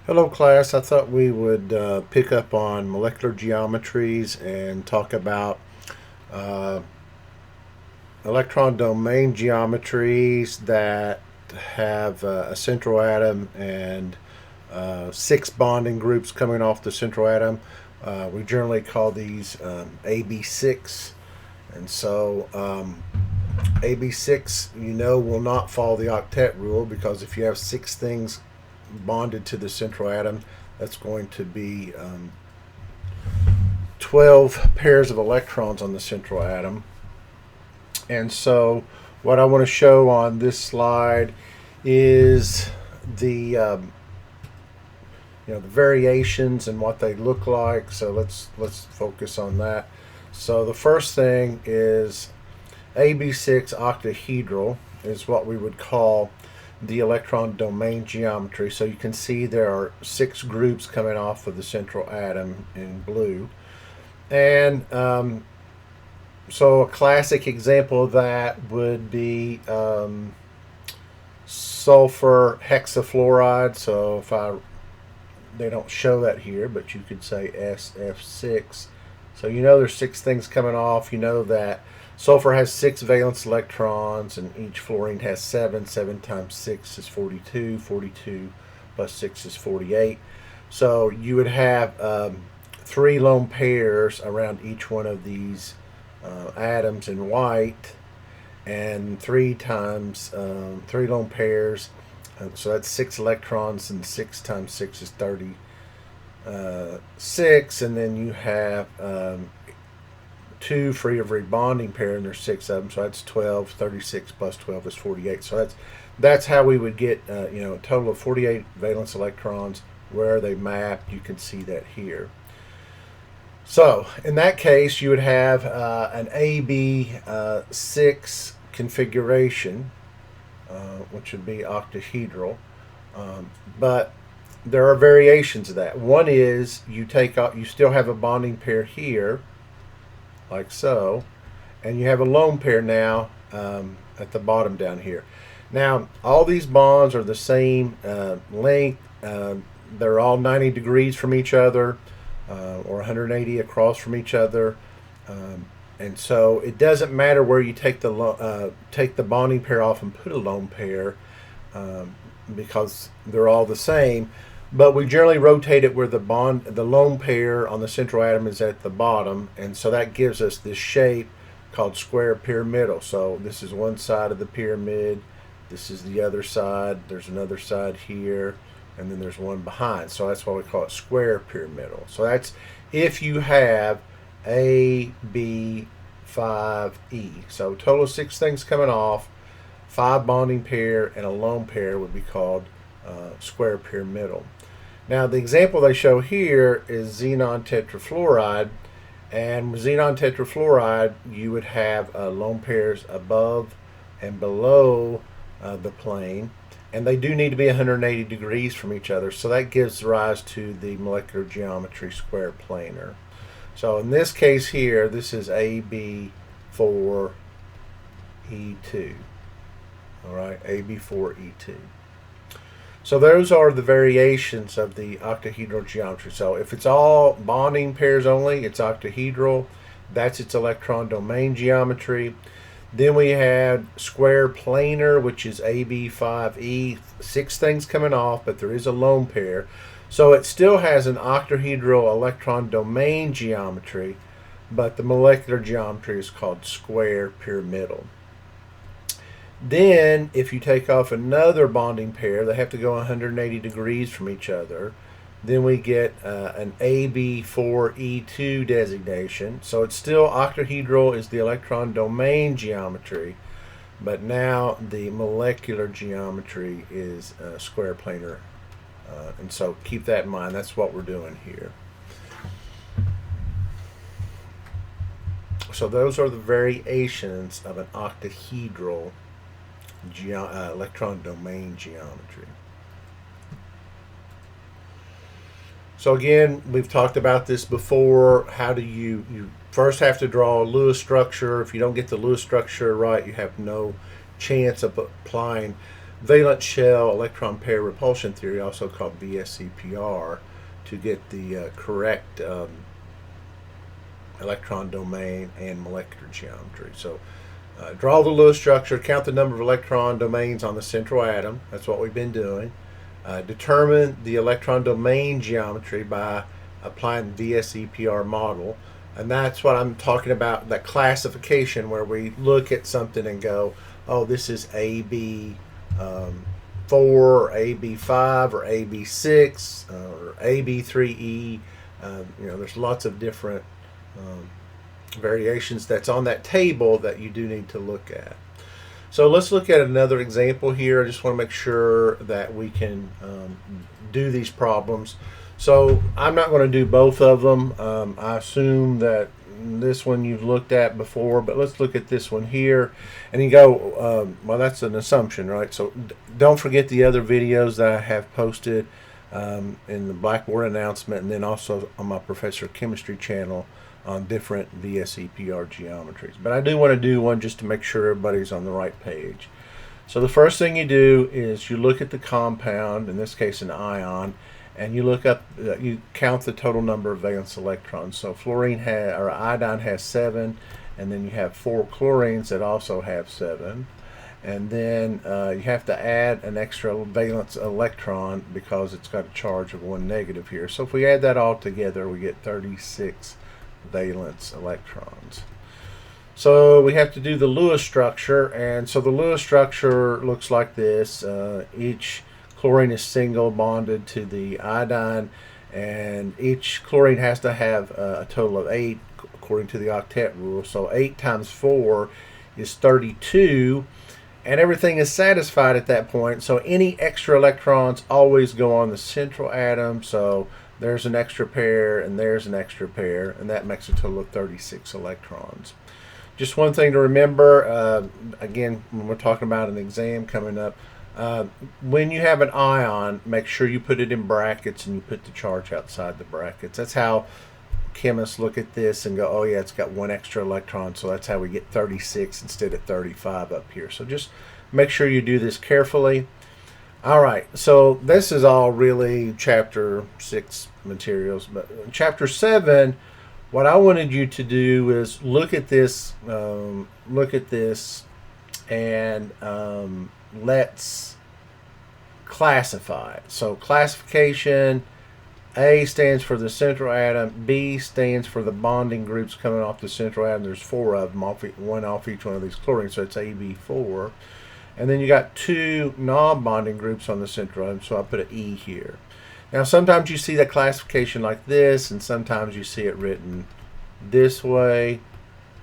Hello, class. I thought we would pick up on molecular geometries and talk about uh, electron domain geometries that have a central atom and six bonding groups coming off the central atom. We generally call these AB6. And so AB6, will not follow the octet rule because if you have six things bonded to the central atom, that's going to be 12 pairs of electrons on the central atom. And so, what I want to show on this slide is the variations and what they look like. So let's focus on that. So the first thing is AB6 octahedral is what we would call the electron domain geometry. So you can see there are six groups coming off of the central atom in blue. And so a classic example of that would be sulfur hexafluoride. So they don't show that here, but you could say SF6. So there's six things coming off. You know that sulfur has six valence electrons, and each fluorine has seven. 7 times 6 is 42. 42 plus 6 is 48. So you would have three lone pairs around each one of these atoms in white, and three lone pairs. So that's six electrons, and 6 times 6 is 36. And then you have two for every bonding pair, and there's six of them. So that's 12. 36 plus 12 is 48. So that's how we would get a total of 48 valence electrons. Where are they mapped? You can see that here. So in that case, you would have an AB6 configuration, which would be octahedral. But there are variations of that. One is you still have a bonding pair here, like so, and you have a lone pair now at the bottom down here. Now, all these bonds are the same length. They're all 90 degrees from each other, or 180 across from each other. And so it doesn't matter where you take the bonding pair off and put a lone pair, because they're all the same. But we generally rotate it where the lone pair on the central atom is at the bottom, and so that gives us this shape called square pyramidal. So this is one side of the pyramid, this is the other side, there's another side here, and then there's one behind. So that's why we call it square pyramidal. So that's if you have A, B, 5, E. So total of six things coming off, 5 bonding pair, and a lone pair would be called square pyramidal. Now the example they show here is xenon tetrafluoride, and with xenon tetrafluoride you would have lone pairs above and below the plane, and they do need to be 180 degrees from each other, so that gives rise to the molecular geometry square planar. So in this case here, this is AB4E2. All right, AB4E2. So those are the variations of the octahedral geometry. So if it's all bonding pairs only, it's octahedral. That's its electron domain geometry. Then we had square planar, which is AB5E. Six things coming off, but there is a lone pair. So it still has an octahedral electron domain geometry, but the molecular geometry is called square pyramidal. Then, if you take off another bonding pair, they have to go 180 degrees from each other. Then we get an AB4E2 designation. So it's still octahedral is the electron domain geometry, but now the molecular geometry is square planar. And so keep that in mind. That's what we're doing here. So those are the variations of an octahedral electron domain geometry. So again, we've talked about this before. How do you first have to draw a Lewis structure? If you don't get the Lewis structure right, you have no chance of applying valence shell electron pair repulsion theory, also called VSEPR, to get the correct electron domain and molecular geometry. So draw the Lewis structure, count the number of electron domains on the central atom. That's what we've been doing. Determine the electron domain geometry by applying the VSEPR model. And that's what I'm talking about, that classification where we look at something and go, oh, this is AB 4 or AB 5 or AB 6 or AB 3E. There's lots of different variations that's on that table that you do need to look at. So let's look at another example here. I just want to make sure that we can do these problems. So I'm not going to do both of them. I assume that this one you've looked at before, but let's look at this one here. And you go, well, that's an assumption, right? So don't forget the other videos that I have posted in the Blackboard announcement, and then also on my Professor of Chemistry channel on different VSEPR geometries. But I do want to do one just to make sure everybody's on the right page. So the first thing you do is you look at the compound, in this case an ion, and you look up, you count the total number of valence electrons. So iodine has 7, and then you have 4 chlorines that also have 7. And then you have to add an extra valence electron because it's got a charge of 1 negative here. So if we add that all together, we get 36 valence electrons. So we have to do the Lewis structure, and so the Lewis structure looks like this. Each chlorine is single bonded to the iodine, and each chlorine has to have a total of 8 according to the octet rule. So 8 times 4 is 32, and everything is satisfied at that point. So any extra electrons always go on the central atom. So there's an extra pair, and there's an extra pair, and that makes a total of 36 electrons. Just one thing to remember, again, when we're talking about an exam coming up, when you have an ion, make sure you put it in brackets and you put the charge outside the brackets. That's how chemists look at this and go, oh yeah, it's got 1 extra electron, so that's how we get 36 instead of 35 up here. So just make sure you do this carefully. All right, so this is all really Chapter 6 materials, but in Chapter 7, what I wanted you to do is look at this, and let's classify it. So classification, A stands for the central atom, B stands for the bonding groups coming off the central atom. There's 4 of them, one off each one of these chlorines, so it's AB4. And then you got 2 non-bonding groups on the central atom, so I put an E here. Now sometimes you see that classification like this, and sometimes you see it written this way.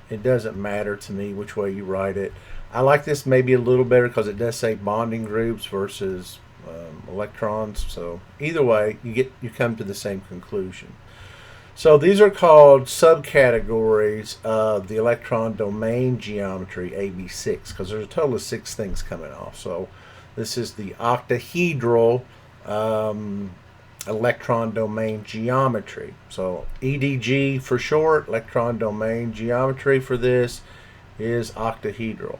It doesn't matter to me which way you write it. I like this maybe a little better because it does say bonding groups versus electrons. So either way, you come to the same conclusion. So these are called subcategories of the electron domain geometry, AB6, because there's a total of 6 things coming off. So this is the octahedral electron domain geometry. So EDG for short, electron domain geometry for this is octahedral.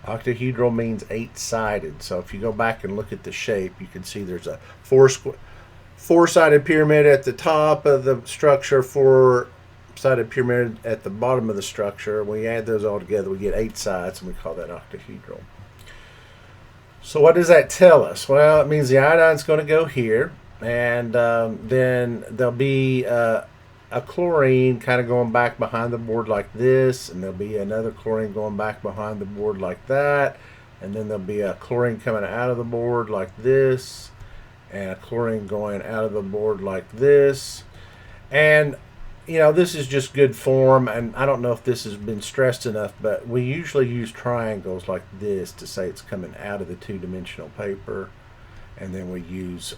Octahedral means 8-sided. So if you go back and look at the shape, you can see there's a 4-sided pyramid at the top of the structure, 4-sided pyramid at the bottom of the structure. When we add those all together, we get 8 sides, and we call that octahedral. So what does that tell us? Well, it means the iodine's going to go here, and then there'll be a chlorine kind of going back behind the board like this, and there'll be another chlorine going back behind the board like that, and then there'll be a chlorine coming out of the board like this, and a chlorine going out of the board like this. And this is just good form, and I don't know if this has been stressed enough, but we usually use triangles like this to say it's coming out of the 2-dimensional paper, and then we use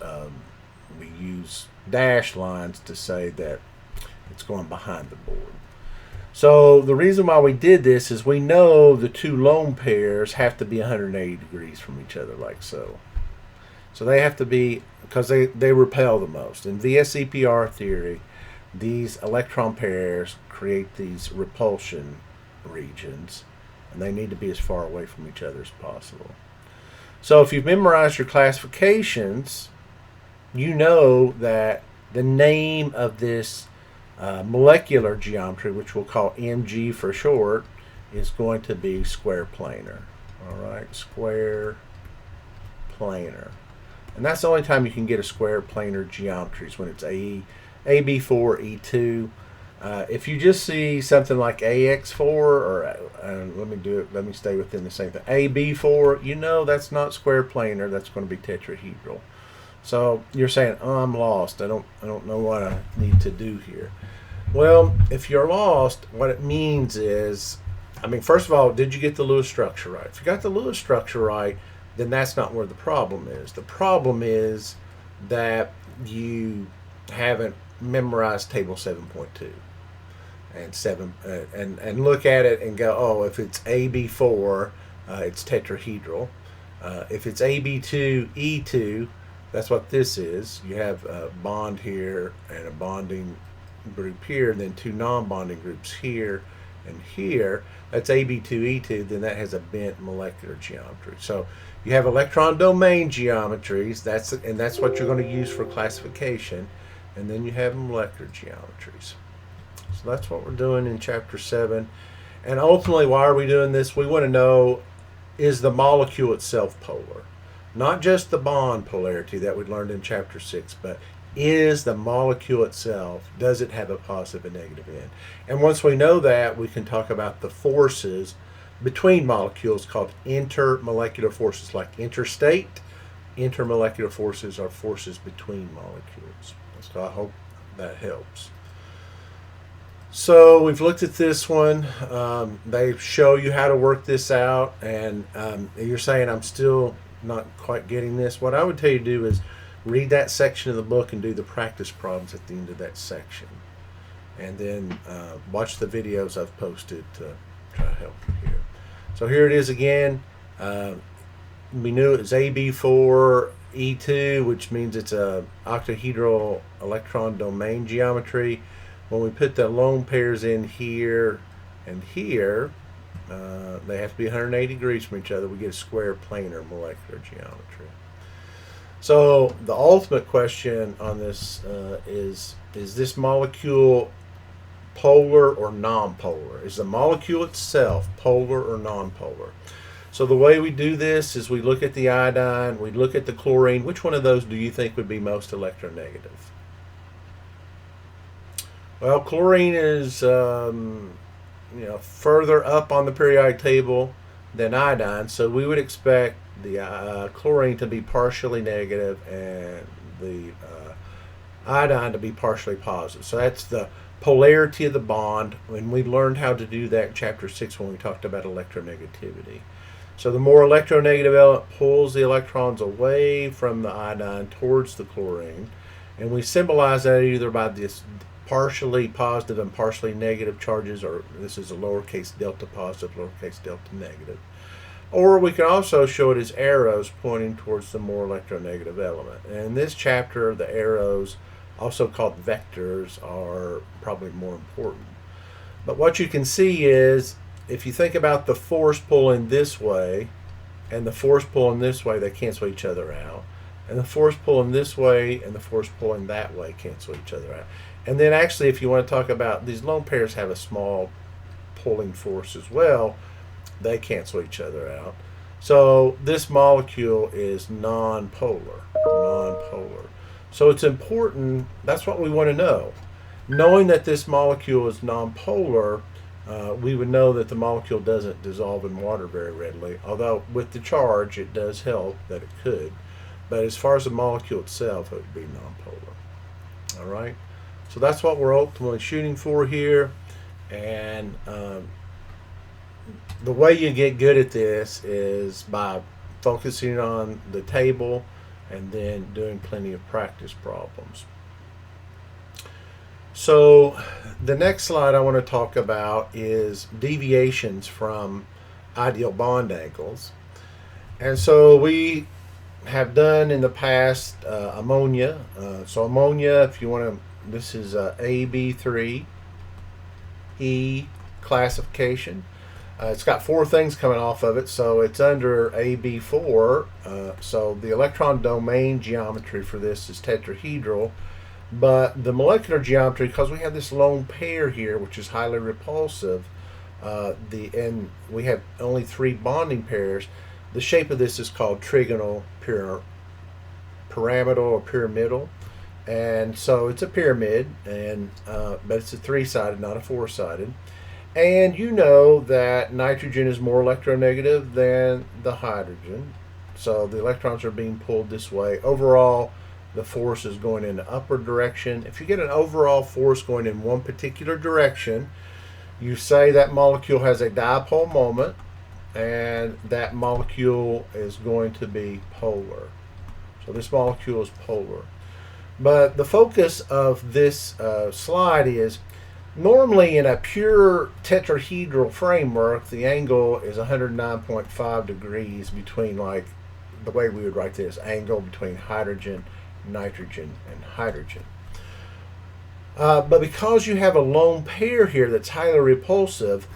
dashed lines to say that it's going behind the board. So the reason why we did this is we know the 2 lone pairs have to be 180 degrees from each other, like so. So they have to be, because they repel the most. In VSEPR theory, these electron pairs create these repulsion regions, and they need to be as far away from each other as possible. So if you've memorized your classifications, you know that the name of this molecular geometry, which we'll call MG for short, is going to be square planar. All right, square planar. And that's the only time you can get a square planar geometry is when it's AB4, E2. If you just see something like AX4 or let me stay within the same thing. AB4, you know that's not square planar. That's going to be tetrahedral. So you're saying, "Oh, I'm lost. I don't know what I need to do here." Well, if you're lost, what it means is, first of all, did you get the Lewis structure right? If you got the Lewis structure right, then that's not where the problem is. The problem is that you haven't memorized table 7.2 and look at it and go, oh, if it's AB4, it's tetrahedral. If it's AB2, E2, that's what this is. You have a bond here and a bonding group here, and then two non-bonding groups here and here. That's AB2E2, then that has a bent molecular geometry. So you have electron domain geometries, that's what you're going to use for classification, and then you have molecular geometries. So that's what we're doing in chapter 7. And ultimately, why are we doing this? We want to know, is the molecule itself polar? Not just the bond polarity that we learned in chapter 6, but is the molecule itself, does it have a positive and negative end? And once we know that, we can talk about the forces between molecules called intermolecular forces, like interstate. Intermolecular forces are forces between molecules. So I hope that helps. So we've looked at this one. They show you how to work this out, and you're saying I'm still not quite getting this. What I would tell you to do is read that section of the book and do the practice problems at the end of that section, and then watch the videos I've posted to try to help you here. So here it is again. We knew it was AB4 E2, which means it's a octahedral electron domain geometry. When we put the lone pairs in here and here, they have to be 180 degrees from each other. We get a square planar molecular geometry. So the ultimate question on this is this molecule polar or nonpolar? Is the molecule itself polar or nonpolar? So the way we do this is we look at the iodine, we look at the chlorine. Which one of those do you think would be most electronegative? Well, chlorine is further up on the periodic table than iodine, so we would expect the chlorine to be partially negative and the iodine to be partially positive. So that's the polarity of the bond, and we learned how to do that in chapter 6 when we talked about electronegativity. So the more electronegative element pulls the electrons away from the iodine towards the chlorine, and we symbolize that either by this partially positive and partially negative charges, or this is a lowercase delta positive, lowercase delta negative. Or we can also show it as arrows pointing towards the more electronegative element. And in this chapter, the arrows, also called vectors, are probably more important. But what you can see is, if you think about the force pulling this way and the force pulling this way, they cancel each other out. And the force pulling this way and the force pulling that way cancel each other out. And then actually, if you want to talk about, these lone pairs have a small pulling force as well, they cancel each other out. So this molecule is nonpolar. So it's important, that's what we want to know. Knowing that this molecule is nonpolar, we would know that the molecule doesn't dissolve in water very readily, although with the charge it does help that it could. But as far as the molecule itself, it would be nonpolar. All right? So that's what we're ultimately shooting for here. And the way you get good at this is by focusing on the table and then doing plenty of practice problems. So the next slide I want to talk about is deviations from ideal bond angles. And so we have done in the past ammonia. So ammonia, if you want to, this is AB3E classification. It's got four things coming off of it, so it's under AB4. So the electron domain geometry for this is tetrahedral, but the molecular geometry, because we have this lone pair here, which is highly repulsive, and we have only three bonding pairs, the shape of this is called trigonal pyramidal or pyramidal. And so it's a pyramid, and but it's a three-sided, not a four-sided. And you know that nitrogen is more electronegative than the hydrogen. So the electrons are being pulled this way. Overall, the force is going in the upward direction. If you get an overall force going in one particular direction, you say that molecule has a dipole moment, and that molecule is going to be polar. So this molecule is polar. But the focus of this slide is, normally in a pure tetrahedral framework, the angle is 109.5 degrees between, like, the way we would write this, angle between hydrogen, nitrogen, and hydrogen. But because you have a lone pair here that's highly repulsive,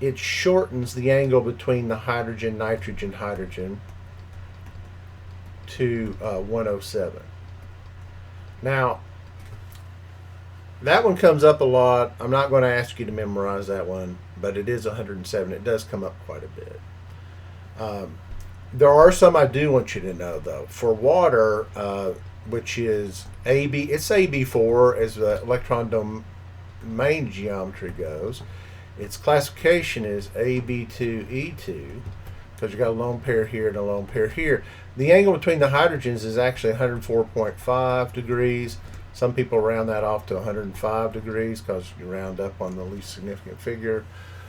it shortens the angle between the hydrogen, nitrogen, hydrogen to 107. Now, that one comes up a lot. I'm not going to ask you to memorize that one, but it is 107. It does come up quite a bit. There are some I do want you to know, though. For water, which is it's AB4 as the electron domain geometry goes. Its classification is AB2E2 because you got a lone pair here and a lone pair here. The angle between the hydrogens is actually 104.5 degrees. Some people round that off to 105 degrees because you round up on the least significant figure.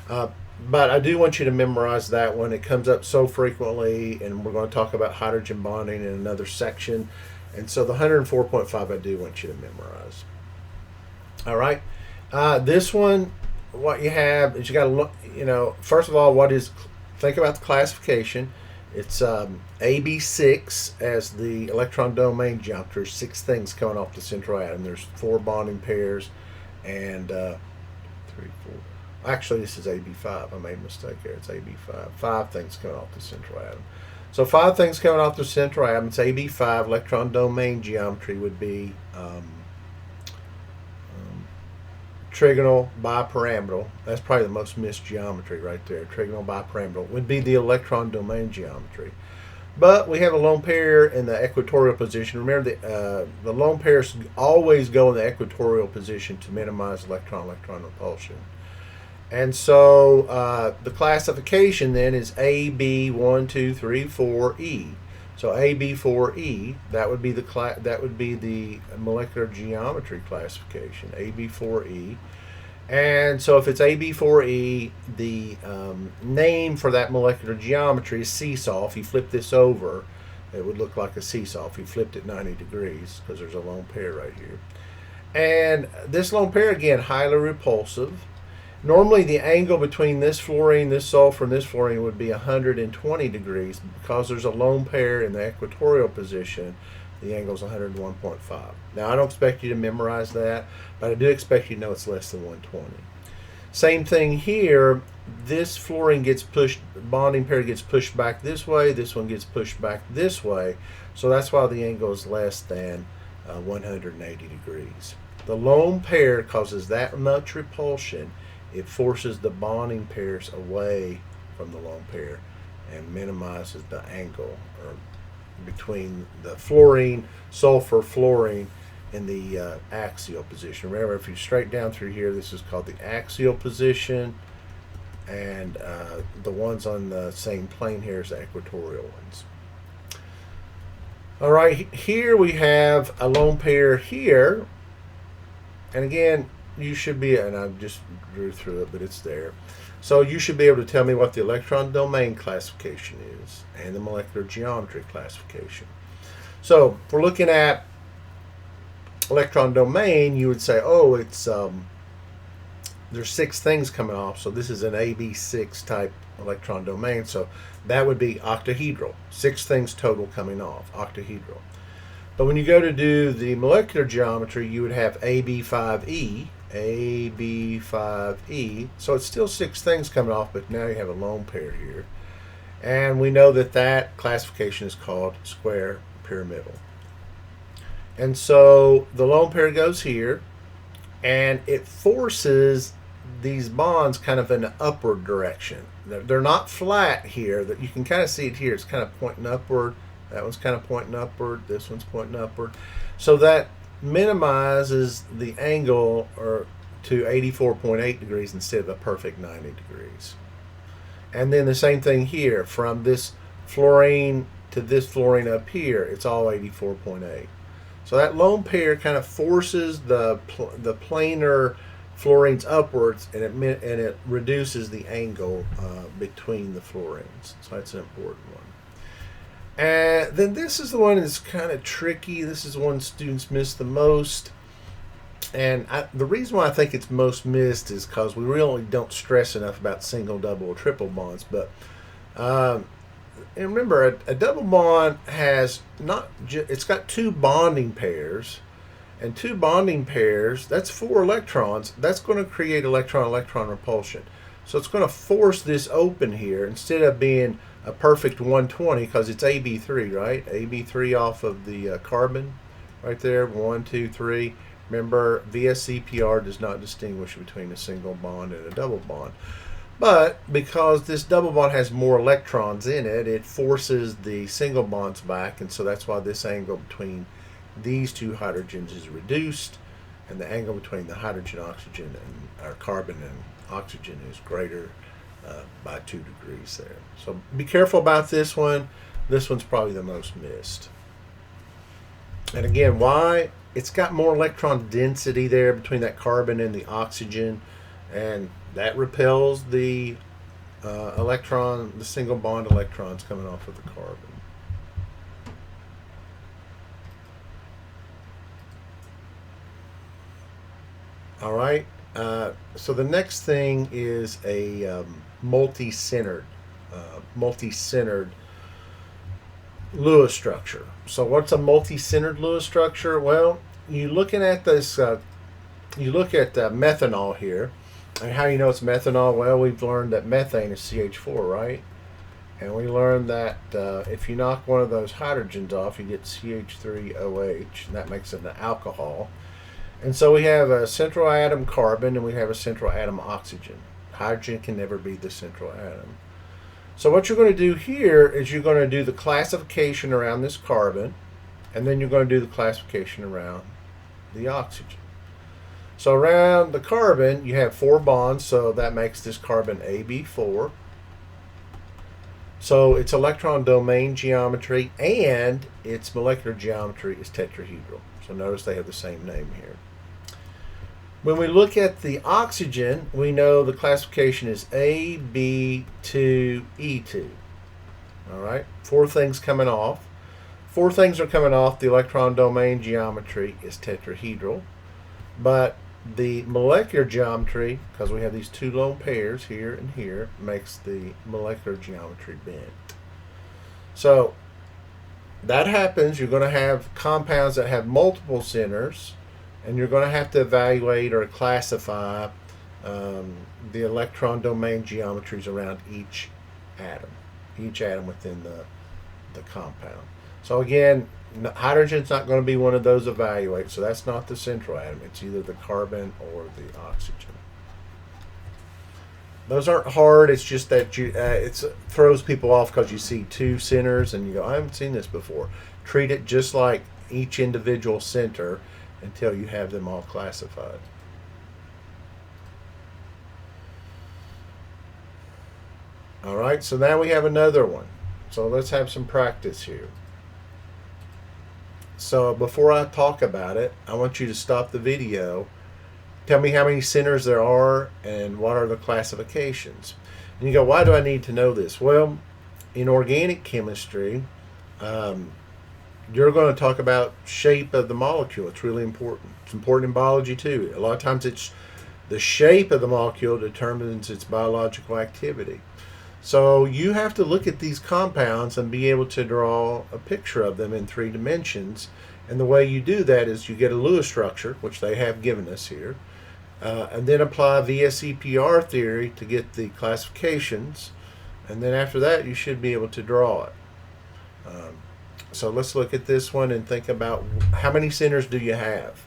But I do want you to memorize that one. It comes up so frequently, and we're going to talk about hydrogen bonding in another section. And so the 104.5 I do want you to memorize. All right. This one, what you have is you got to look, first of all, think about the classification. It's AB6 as the electron domain geometry. 6 things coming off the central atom. There's 4 bonding pairs and 3, 4. Actually, this is AB5. I made a mistake here. It's AB5. 5 things coming off the central atom. So 5 things coming off the central atom. It's AB5. Electron domain geometry would be trigonal bipyramidal. That's probably the most missed geometry right there. Trigonal bipyramidal would be the electron domain geometry. But we have a lone pair in the equatorial position. Remember, the lone pairs always go in the equatorial position to minimize electron-electron repulsion. And so the classification then is AB1, 2, 3, 4E. So AB4E, that would be the molecular geometry classification, AB4E. And so if it's AB4E, the name for that molecular geometry is seesaw. If you flip this over, it would look like a seesaw if you flipped it 90 degrees because there's a lone pair right here. And this lone pair, again, highly repulsive. Normally the angle between this fluorine, this sulfur, and this fluorine would be 120 degrees. Because there's a lone pair in the equatorial position, the angle is 101.5. Now, I don't expect you to memorize that, but I do expect you to know it's less than 120. Same thing here. This fluorine gets pushed, bonding pair gets pushed back this way. This one gets pushed back this way. So that's why the angle is less than 180 degrees. The lone pair causes that much repulsion. It forces the bonding pairs away from the lone pair and minimizes the angle between the fluorine, sulfur, fluorine in the axial position. Remember, if you straight down through here, this is called the axial position, and the ones on the same plane here is the equatorial ones. All right, here we have a lone pair here, and again, you should be, and I just drew through it, but it's there. So you should be able to tell me what the electron domain classification is and the molecular geometry classification. So if we're looking at electron domain, you would say, oh, it's there's 6 things coming off, so this is an AB6 type electron domain, so that would be octahedral. 6 things total coming off, octahedral. But when you go to do the molecular geometry, you would have AB5E, AB5E. So it's still 6 things coming off, but now you have a lone pair here. And we know that that classification is called square pyramidal. And so the lone pair goes here, and it forces these bonds kind of in an upward direction. They're not flat here. That you can kind of see it here. It's kind of pointing upward. That one's kind of pointing upward. This one's pointing upward. So that minimizes the angle or to 84.8 degrees instead of a perfect 90 degrees. And then the same thing here, from this fluorine to this fluorine up here, it's all 84.8. So that lone pair kind of forces the planar fluorines upwards, and it reduces the angle between the fluorines. So that's an important one. And then this is the one that's kind of tricky. This is the one students miss the most. And the reason why I think it's most missed is because we really don't stress enough about single, double, or triple bonds. But and remember, a double bond has it's got 2 bonding pairs, and 2 bonding pairs, that's 4 electrons. That's going to create electron-electron repulsion. So it's going to force this open here instead of being a perfect 120, because it's AB3, right? AB3 off of the carbon right there, 1, 2, 3. Remember, VSEPR does not distinguish between a single bond and a double bond. But because this double bond has more electrons in it, it forces the single bonds back, and so that's why this angle between these 2 hydrogens is reduced, and the angle between the hydrogen, oxygen, and our carbon and oxygen is greater by 2 degrees there. So be careful about this one. This one's probably the most missed. And again, why? It's got more electron density there between that carbon and the oxygen, and that repels the the single bond electrons coming off of the carbon. All right. So the next thing is a multi-centered Lewis structure. So what's a multi-centered Lewis structure? Well, you're looking at this. You look at methanol here, and how you know it's methanol? Well, we've learned that methane is CH4, right? And we learned that if you knock one of those hydrogens off, you get CH3OH, and that makes it an alcohol. And so we have a central atom carbon, and we have a central atom oxygen. Hydrogen can never be the central atom. So what you're going to do here is you're going to do the classification around this carbon, and then you're going to do the classification around the oxygen. So around the carbon, you have 4 bonds, so that makes this carbon AB4. So its electron domain geometry and its molecular geometry is tetrahedral. So notice they have the same name here. When we look at the oxygen, we know the classification is AB2E2. All right, 4 things coming off. 4 things are coming off. The electron domain geometry is tetrahedral, but the molecular geometry, because we have these 2 lone pairs here and here, makes the molecular geometry bent. So that happens. You're going to have compounds that have multiple centers, and you're going to have to evaluate or classify the electron domain geometries around each atom within the compound. So again, hydrogen's not going to be one of those evaluated, so that's not the central atom. It's either the carbon or the oxygen. Those aren't hard. It's just that it throws people off because you see 2 centers and you go, I haven't seen this before. Treat it just like each individual center until you have them all classified. All right, so now we have another one. So let's have some practice here. So before I talk about it, I want you to stop the video. Tell me how many centers there are and what are the classifications. And you go, why do I need to know this? Well, in organic chemistry, you're going to talk about shape of the molecule. It's really important. It's important in biology too. A lot of times it's the shape of the molecule determines its biological activity. So you have to look at these compounds and be able to draw a picture of them in 3 dimensions. And the way you do that is you get a Lewis structure, which they have given us here. and then apply VSEPR theory to get the classifications. And then after that, you should be able to draw it. So let's look at this one and think about how many centers do you have?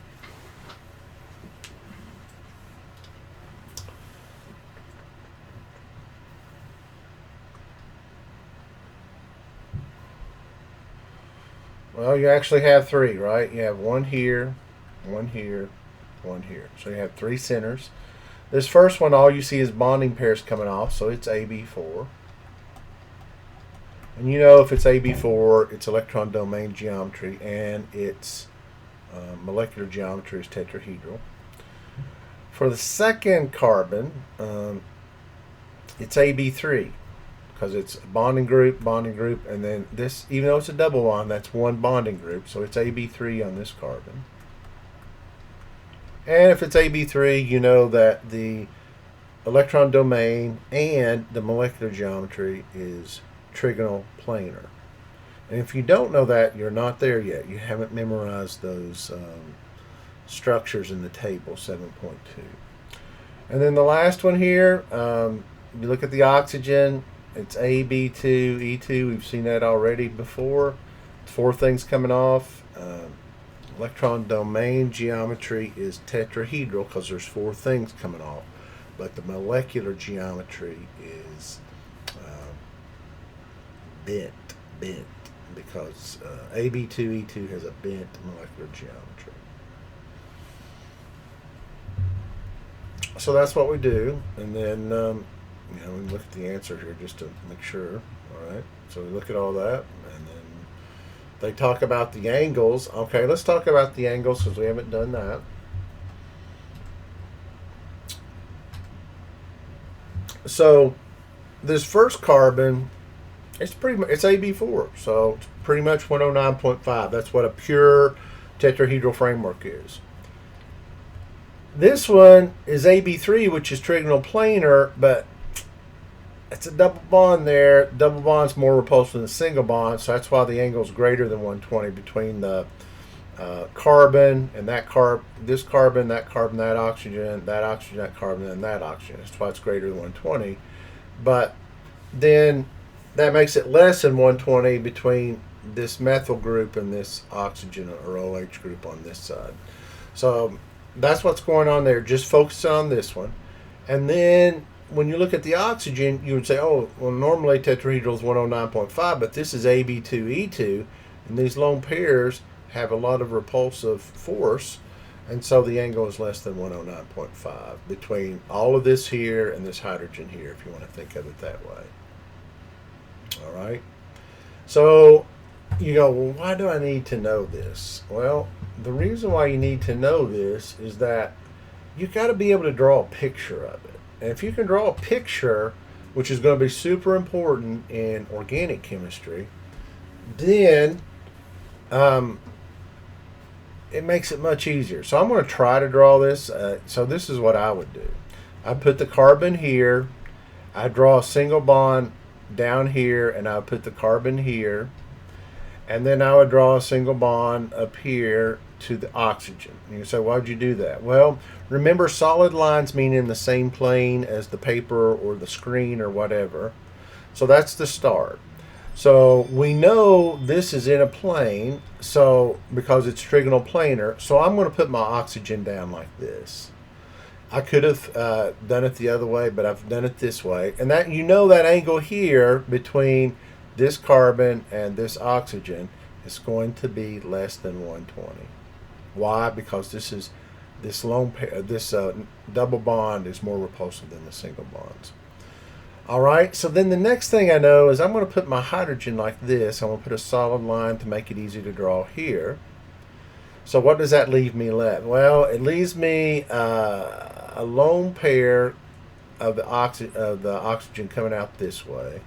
Well, you actually have three, right? You have one here, one here, one here. So you have three centers. This first one, all you see is bonding pairs coming off, so it's AB4. And you know if it's AB4, it's electron domain geometry, and its molecular geometry is tetrahedral. For the second carbon, it's AB3 because it's bonding group, and then this, even though it's a double bond, that's one bonding group, so it's AB3 on this carbon. And if it's AB3, you know that the electron domain and the molecular geometry is trigonal planar. And if you don't know that, you're not there yet. You haven't memorized those structures in the table 7.2. And then the last one here, you look at the oxygen, it's AB2, E2. We've seen that already before. Four things coming off. Electron domain geometry is tetrahedral because there's four things coming off. But the molecular geometry is bent because AB2E2 has a bent molecular geometry. So that's what we do, and then we look at the answer here just to make sure. All right, so we look at all that, and then they talk about the angles. Okay, let's talk about the angles because we haven't done that. So this first carbon, it's AB4, so it's pretty much 109.5. That's what a pure tetrahedral framework is. This one is AB3, which is trigonal planar, but it's a double bond there. Double bond's more repulsive than a single bond, so that's why the angle is greater than 120 between the carbon and this carbon, that oxygen, that carbon, and that oxygen. That's why it's greater than 120. But then that makes it less than 120 between this methyl group and this oxygen or OH group on this side. So that's what's going on there. Just focus on this one. And then when you look at the oxygen, you would say, oh, well, normally tetrahedral is 109.5, but this is AB2E2, and these lone pairs have a lot of repulsive force, and so the angle is less than 109.5 between all of this here and this hydrogen here, if you want to think of it that way. All right. So you go, well, why do I need to know this? Well, the reason why you need to know this is that you've got to be able to draw a picture of it. And if you can draw a picture, which is going to be super important in organic chemistry, then it makes it much easier. So I'm going to try to draw this. So this is what I would do. I put the carbon here. I draw a single bond down here, and I would put the carbon here. And then I would draw a single bond up here to the oxygen. And you say, why would you do that? Well, remember, solid lines mean in the same plane as the paper or the screen or whatever. So that's the start. So we know this is in a plane, so because it's trigonal planar. So I'm going to put my oxygen down like this. I could have done it the other way, but I've done it this way. And that, you know, that angle here between this carbon and this oxygen is going to be less than 120. Why? Because this double bond is more repulsive than the single bonds. All right, so then the next thing I know is I'm going to put my hydrogen like this. I'm going to put a solid line to make it easy to draw here. So what does that leave me left? Well, it leaves me a lone pair of the oxygen coming out this way,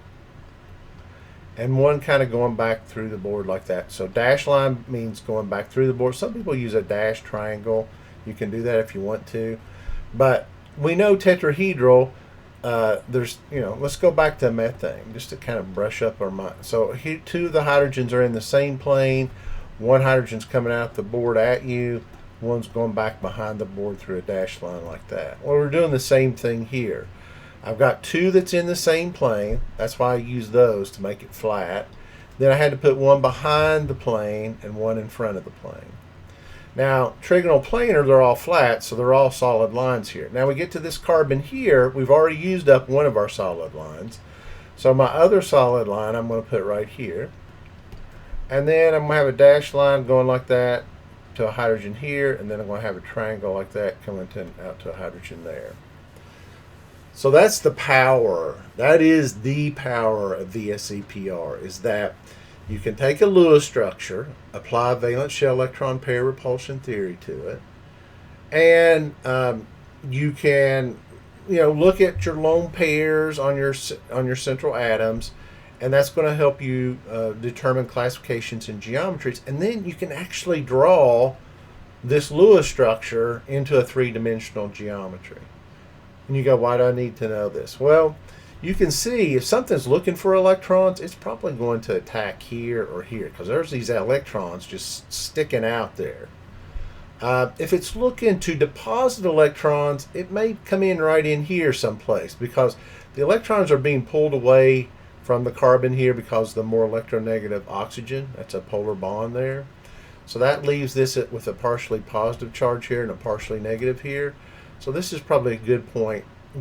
and one kind of going back through the board like that. So dash line means going back through the board. Some people use a dash triangle. You can do that if you want to. But we know tetrahedral, let's go back to methane just to kind of brush up our mind. So here, two of the hydrogens are in the same plane. One hydrogen's coming out the board at you. one's going back behind the board through a dashed line like that. Well, we're doing the same thing here. I've got two that's in the same plane. That's why I use those to make it flat. Then I had to put one behind the plane and one in front of the plane. Now, trigonal planar, they're all flat, so they're all solid lines here. Now we get to this carbon here, we've already used up one of our solid lines. So my other solid line I'm going to put right here. And then I'm going to have a dashed line going like that to a hydrogen here, and then I'm going to have a triangle like that coming out to a hydrogen there. So that's the power. That is the power of VSEPR, is that you can take a Lewis structure, apply valence shell electron pair repulsion theory to it, and you can, look at your lone pairs on your central atoms, and that's going to help you determine classifications and geometries. And then you can actually draw this Lewis structure into a three-dimensional geometry. And you go, why do I need to know this? Well, you can see if something's looking for electrons, it's probably going to attack here or here, because there's these electrons just sticking out there. If it's looking to deposit electrons, it may come in right in here someplace, because the electrons are being pulled away from the carbon here because of the more electronegative oxygen. That's a polar bond there. So that leaves this with a partially positive charge here and a partially negative here. So this is probably a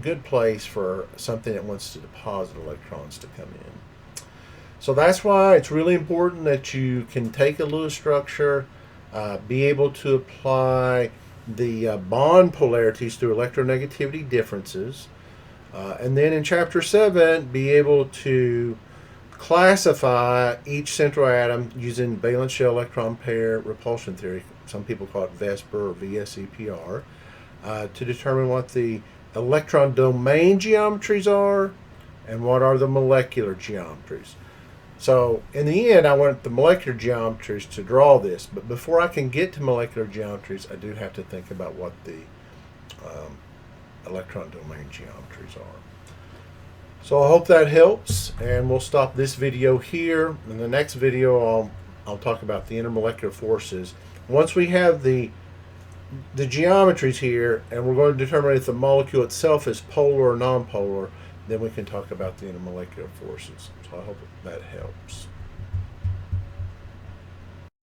good place for something that wants to deposit electrons to come in. So that's why it's really important that you can take a Lewis structure, be able to apply the bond polarities through electronegativity differences, and then in Chapter 7, be able to classify each central atom using valence shell electron pair repulsion theory. Some people call it VSEPR or VSEPR. To determine what the electron domain geometries are and what are the molecular geometries. So in the end, I want the molecular geometries to draw this, but before I can get to molecular geometries, I do have to think about what the electron domain geometries are. So I hope that helps, and we'll stop this video here. In the next video, I'll talk about the intermolecular forces. Once we have the geometries here, and we're going to determine if the molecule itself is polar or nonpolar, then we can talk about the intermolecular forces. So I hope that helps.